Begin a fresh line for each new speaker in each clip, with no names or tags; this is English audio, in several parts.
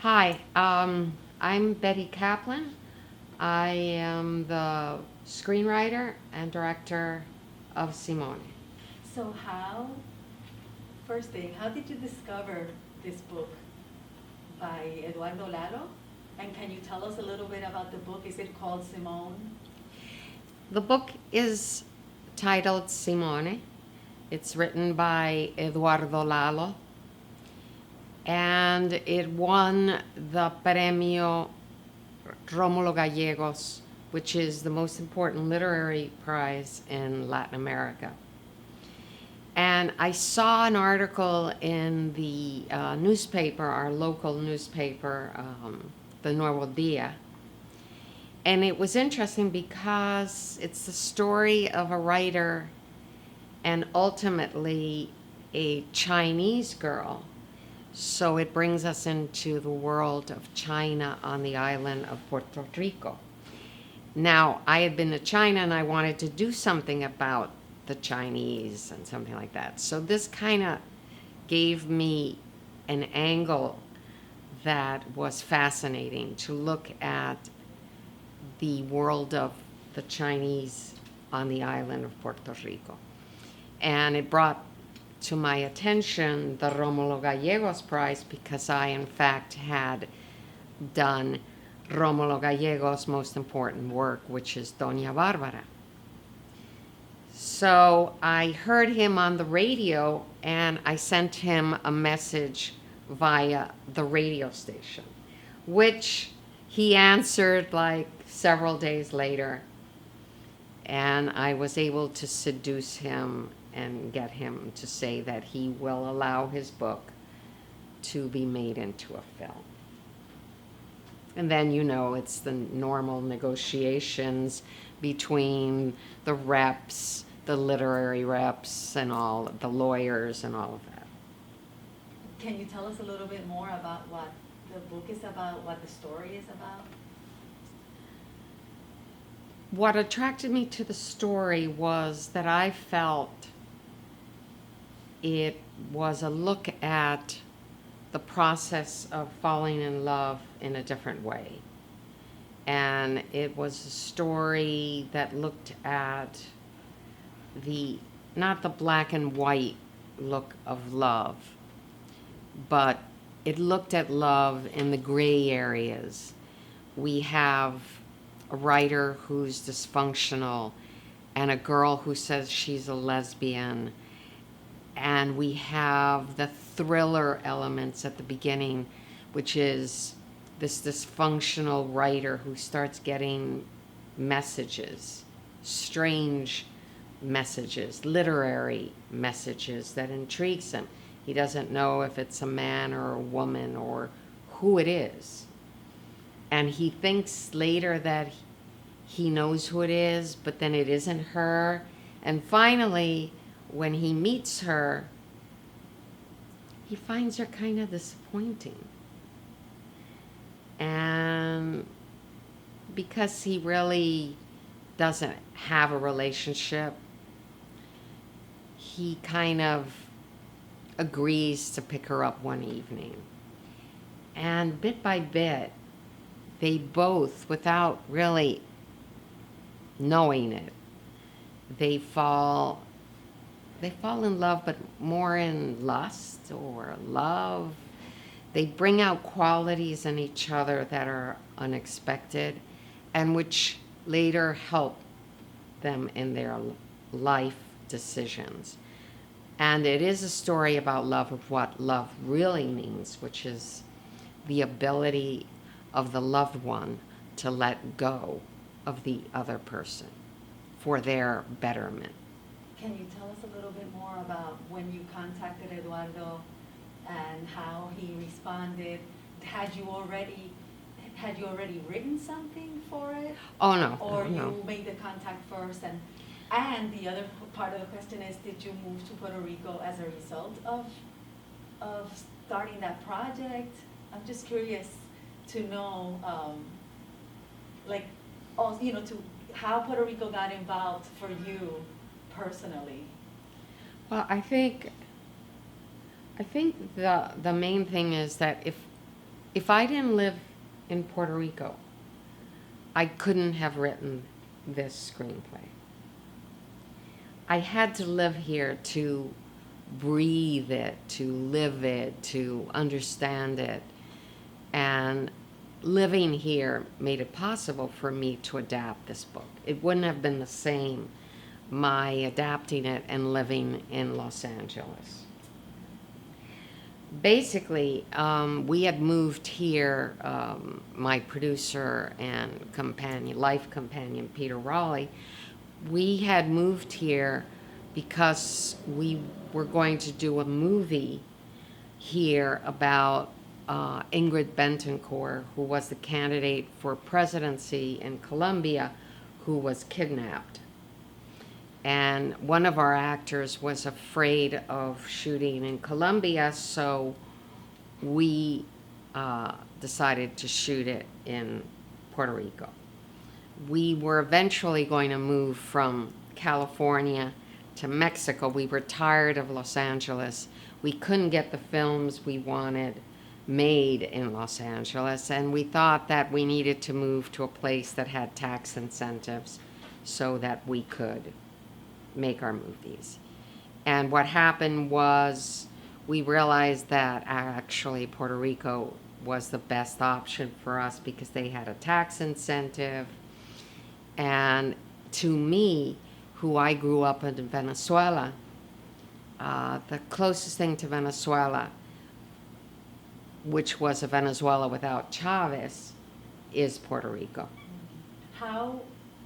Hi, I'm Betty Kaplan. I am the screenwriter and director of Simone.
So first thing, how did you discover this book by Eduardo Lalo? And can you tell us a little bit about the book? Is it called Simone?
The book is titled Simone. It's written by Eduardo Lalo, and it won the Premio Rómulo Gallegos, which is the most important literary prize in Latin America. And I saw an article in the newspaper, our local newspaper, the Nuevo Dia. And it was interesting because it's the story of a writer and ultimately a Chinese girl. So it brings us into the world of China on the island of Puerto Rico. Now, I had been to China and I wanted to do something about the Chinese and something like that. So this kind of gave me an angle that was fascinating to look at the world of the Chinese on the island of Puerto Rico. And it brought to my attention the Romulo Gallegos Prize because I, in fact, had done Romulo Gallegos' most important work, which is Doña Bárbara. So I heard him on the radio and I sent him a message via the radio station, which he answered like several days later. And I was able to seduce him and get him to say that he will allow his book to be made into a film. And then, it's the normal negotiations between the reps, the literary reps, and all the lawyers and all of that.
Can you tell us a little bit more about what the book is about, what the story is about?
What attracted me to the story was that I felt it was a look at the process of falling in love in a different way. And it was a story that looked at not the black and white look of love, but it looked at love in the gray areas. We have a writer who's dysfunctional and a girl who says she's a lesbian. And we have the thriller elements at the beginning, which is this dysfunctional writer who starts getting messages, strange messages, literary messages that intrigues him. He doesn't know if it's a man or a woman or who it is. And he thinks later that he knows who it is, but then it isn't her. And finally, when he meets her, he finds her kind of disappointing. And because he really doesn't have a relationship, he kind of agrees to pick her up one evening. And bit by bit, they both, without really knowing it, they fall in love, but more in lust or love. They bring out qualities in each other that are unexpected and which later help them in their life decisions. And it is a story about love, of what love really means, which is the ability of the loved one to let go of the other person for their betterment.
Can you tell us a little bit more about when you contacted Eduardo and how he responded? Had you already written something for it?
Oh, no.
Or
no.
you made the contact first? And the other part of the question is, did you move to Puerto Rico as a result of starting that project? I'm just curious to know, to how Puerto Rico got involved for you personally.
Well, I think the main thing is that if If I didn't live in Puerto Rico, I couldn't have written this screenplay. I had to live here to breathe it, to live it, to understand it. And living here made it possible for me to adapt this book. It wouldn't have been the same, my adapting it and living in Los Angeles. Basically, we had moved here, my producer and companion, life companion, Peter Raleigh, we had moved here because we were going to do a movie here about Ingrid Betancourt, who was the candidate for presidency in Colombia, who was kidnapped. And one of our actors was afraid of shooting in Colombia, so we decided to shoot it in Puerto Rico. We were eventually going to move from California to Mexico. We were tired of Los Angeles. We couldn't get the films we wanted made in Los Angeles, and we thought that we needed to move to a place that had tax incentives so that we could make our movies. And what happened was we realized that actually Puerto Rico was the best option for us because they had a tax incentive. And to me, who I grew up in Venezuela, the closest thing to Venezuela, which was a Venezuela without Chavez, is Puerto Rico.
How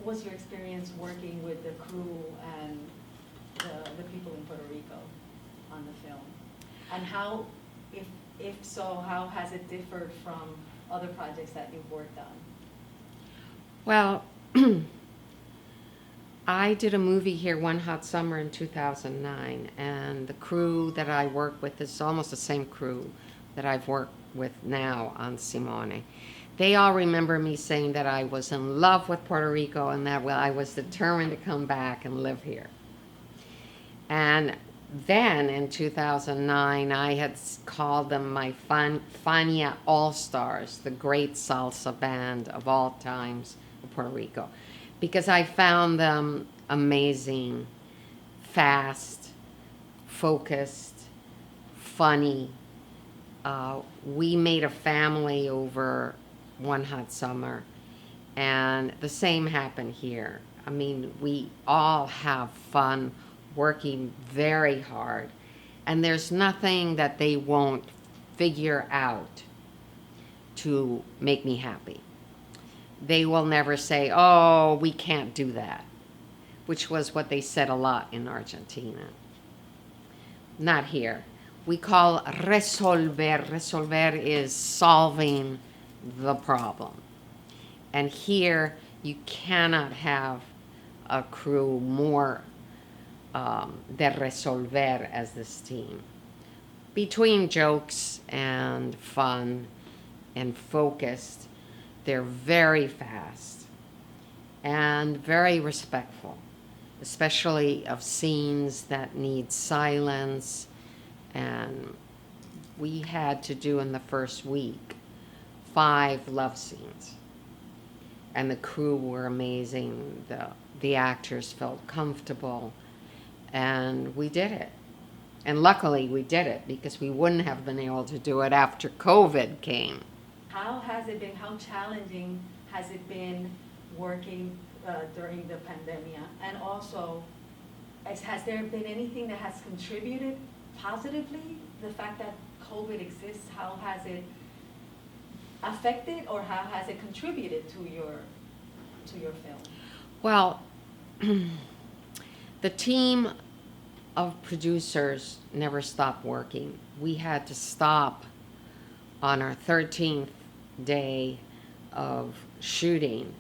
was your experience working with the crew and the people in Puerto Rico on the film? And how, if so, how has it differed from other projects that you've worked on?
Well, I did a movie here one hot summer in 2009, and the crew that I worked with is almost the same crew that I've worked with now on Simone. They all remember me saying that I was in love with Puerto Rico and that I was determined to come back and live here. And then in 2009, I had called them my Fania All-Stars, the great salsa band of all times of Puerto Rico, because I found them amazing, fast, focused, funny. We made a family over one hot summer, and the same happened here. I mean, we all have fun working very hard, and there's nothing that they won't figure out to make me happy. They will never say, oh, we can't do that, which was what they said a lot in Argentina. Not here. We call resolver. Resolver is solving the problem. And here, you cannot have a crew more de resolver as this team. Between jokes and fun and focused, they're very fast and very respectful, especially of scenes that need silence. And we had to do in the first week 5 love scenes. And the crew were amazing. The actors felt comfortable. And we did it. And luckily we did it because we wouldn't have been able to do it after COVID came.
How has it been, how challenging has it been working during the pandemic? And also, has there been anything that has contributed positively? The fact that COVID exists, how has it affected or how has it contributed to your film?
Well, the team of producers never stopped working. We had to stop on our 13th day of shooting.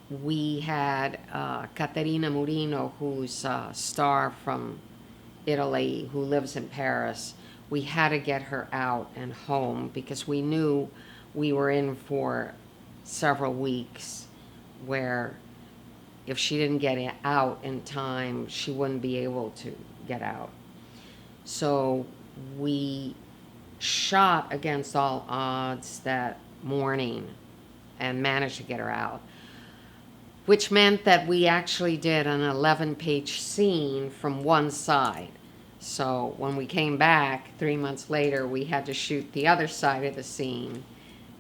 We had Caterina Murino, who's a star from Italy, who lives in Paris. We had to get her out and home because we knew we were in for several weeks where if she didn't get out in time, she wouldn't be able to get out. So we shot against all odds that morning and managed to get her out, which meant that we actually did an 11-page scene from one side. So when we came back 3 months later, we had to shoot the other side of the scene.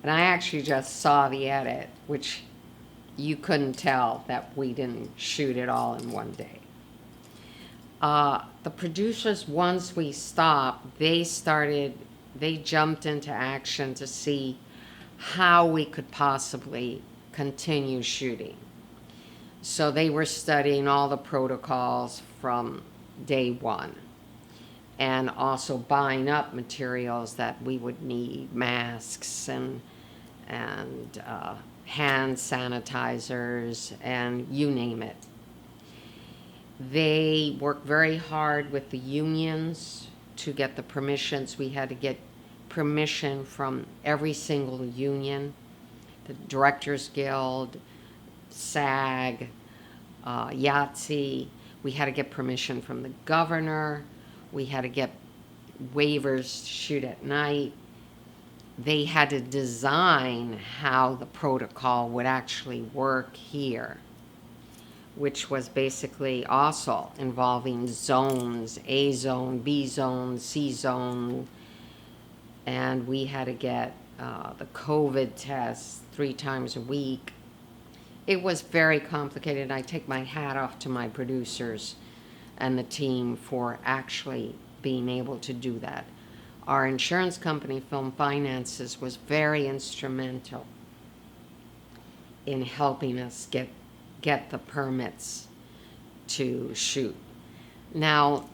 And I actually just saw the edit, which you couldn't tell that we didn't shoot it all in one day. The producers, once we stopped, they jumped into action to see how we could possibly continue shooting. So they were studying all the protocols from day one, and also buying up materials that we would need, masks and hand sanitizers, and you name it. They worked very hard with the unions to get the permissions. We had to get permission from every single union, the Directors Guild, SAG, YATSE. We had to get permission from the governor. We had to get waivers to shoot at night. They had to design how the protocol would actually work here, which was basically also involving zones, A zone, B zone, C zone. And we had to get the COVID tests 3 times a week. It was very complicated. I take my hat off to my producers and the team for actually being able to do that. Our insurance company, Film Finances, was very instrumental in helping us get the permits to shoot. Now,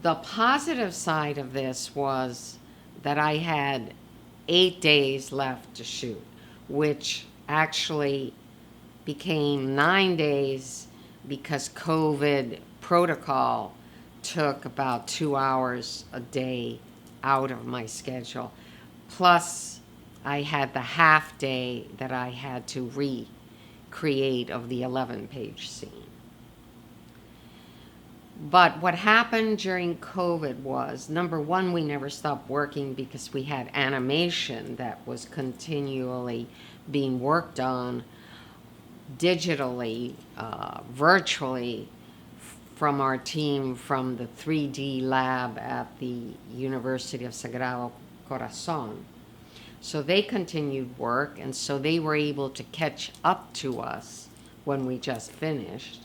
the positive side of this was that I had 8 days left to shoot, which actually became 9 days because COVID protocol took about 2 hours a day out of my schedule. Plus, I had the half day that I had to recreate of the 11-page scene. But what happened during COVID was, number one, we never stopped working because we had animation that was continually being worked on digitally, virtually, from our team from the 3D lab at the University of Sagrado Corazon. So they continued work, and so they were able to catch up to us when we just finished.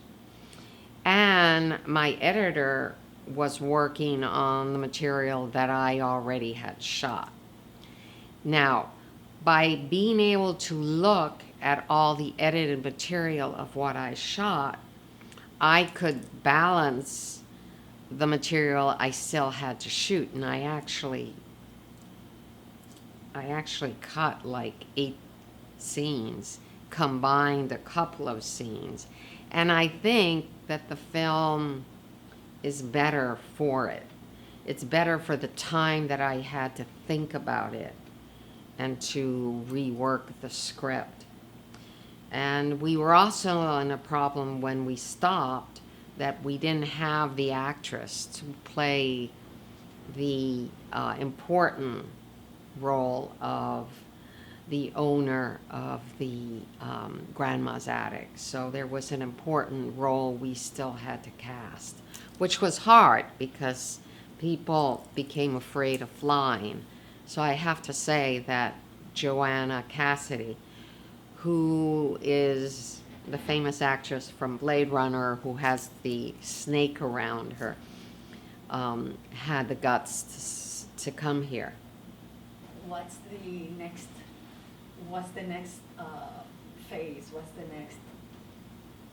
And my editor was working on the material that I already had shot. Now, by being able to look at all the edited material of what I shot, I could balance the material I still had to shoot, and I actually cut like 8 scenes, combined a couple of scenes, and I think that the film is better for it. It's better for the time that I had to think about it and to rework the script. And we were also in a problem when we stopped that we didn't have the actress to play the important role of the owner of the grandma's attic. So there was an important role we still had to cast, which was hard because people became afraid of flying. So I have to say that Joanna Cassidy, who is the famous actress from Blade Runner who has the snake around her, had the guts to come here.
What's the next phase? What's the next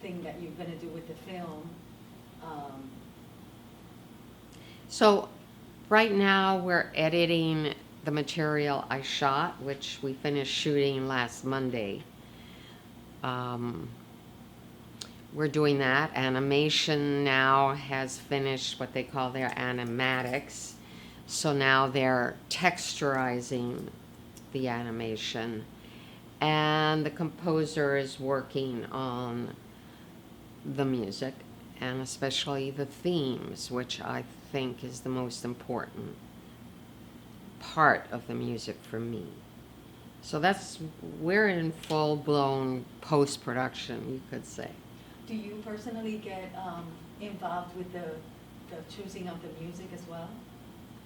thing that you're gonna do with the film?
So right now we're editing the material I shot, which we finished shooting last Monday. We're doing that. Animation now has finished what they call their animatics. So now they're texturizing the animation. And the composer is working on the music, and especially the themes, which I think is the most important part of the music for me. So we're in full-blown post-production, you could say.
Do you personally get involved with the choosing of the music as well?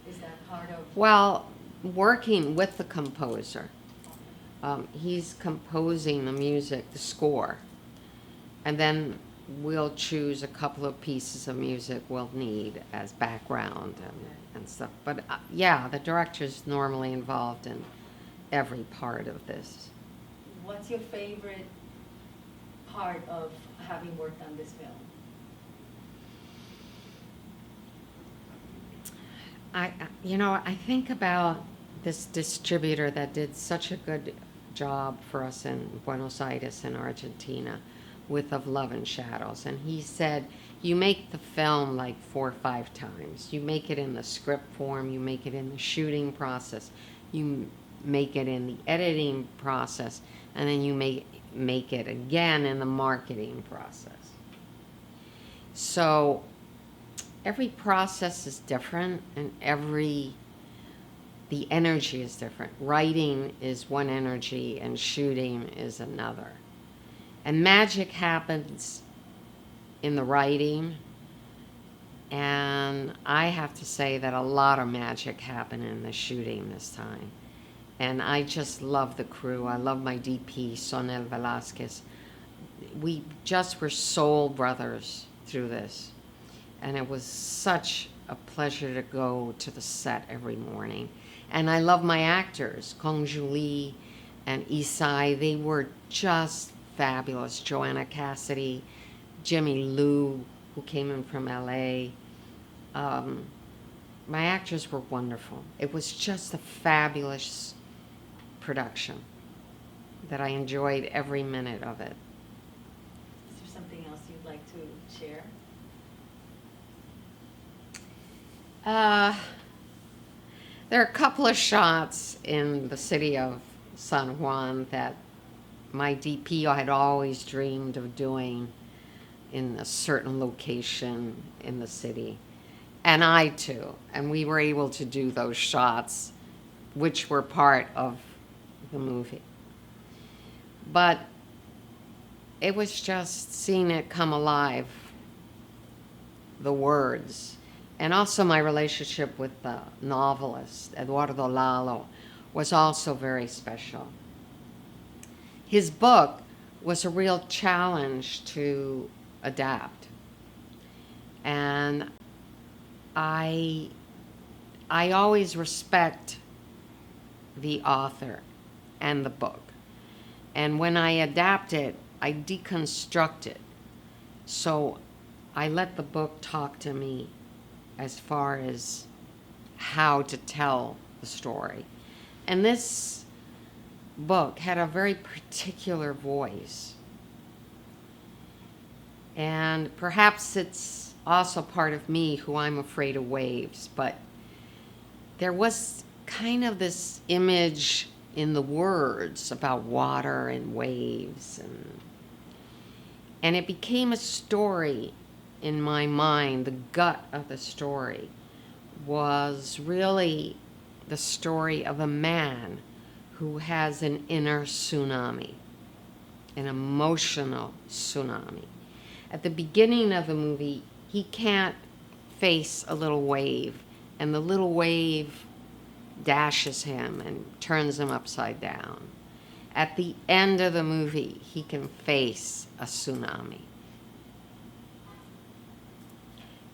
Is that part of?
Well, working with the composer, he's composing the music, the score, and then we'll choose a couple of pieces of music we'll need as background and stuff. But yeah, the director's normally involved in every part of this.
What's your favorite part of having worked on this film?
I think about this distributor that did such a good job for us in Buenos Aires in Argentina with Of Love and Shadows. And he said, you make the film like 4 or 5 times. You make it in the script form, you make it in the shooting process, you make it in the editing process, and then you make it again in the marketing process. So every process is different, and the energy is different. Writing is one energy and shooting is another. And magic happens in the writing, and I have to say that a lot of magic happened in the shooting this time. And I just love the crew. I love my DP, Sonel Velasquez. We just were soul brothers through this. And it was such a pleasure to go to the set every morning. And I love my actors, Kong Julie and Isai. They were just fabulous. Joanna Cassidy, Jimmy Liu, who came in from LA. My actors were wonderful. It was just a fabulous production that I enjoyed every minute of it.
Is there something else you'd like to share?
There are a couple of shots in the city of San Juan that my DP had always dreamed of doing in a certain location in the city. And I too. And we were able to do those shots, which were part of the movie. But it was just seeing it come alive, the words. And also my relationship with the novelist, Eduardo Lalo, was also very special. His book was a real challenge to adapt. And I always respect the author and the book. And when I adapt it, I deconstruct it. So I let the book talk to me as far as how to tell the story. And this book had a very particular voice. And perhaps it's also part of me who I'm afraid of waves, but there was kind of this image in the words about water and waves, and it became a story in my mind. The gut of the story was really the story of a man who has an inner tsunami, an emotional tsunami. At the beginning of the movie, he can't face a little wave, and the little wave dashes him and turns him upside down. At the end of the movie, he can face a tsunami.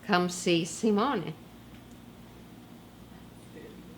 Come see Simone.